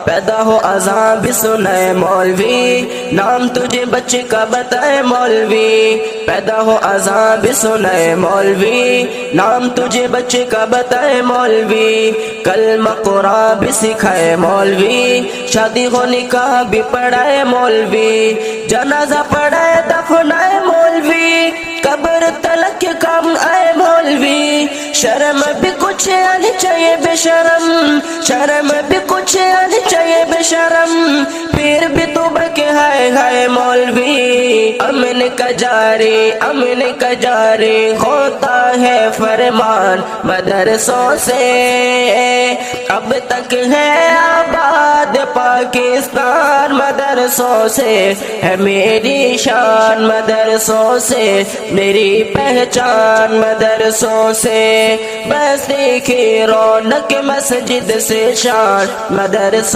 پیدا ہو اذاں بھی سنائے مولوی، نام تجھے بچے کا بتائے مولوی، پیدا ہو اذاں بھی سنائے مولوی، نام تجھے بچے کا بتائے مولوی، کلمہ قرآن بھی سکھائے مولوی، شادی ہو نکاح بھی پڑھائے مولوی، جنازہ پڑھائے دفنائے مولوی، قبر تلک کے کام آئے مولوی، شرم بھی کچھ آنی چاہیے بے شرم، شرم بھی کچھ آنی چاہیے بے شرم، پھر بھی تو بکے ہائے ہائے مولوی، امن کا جاری ہوتا ہے فرمان مدرسوں سے، اب تک ہے آباد پاکستان مدرسوں سے، ہے میری شان مدرسوں سے، میری پہچان مدرسوں سے، بستی کی رونق مسجد سے شان مدرسوں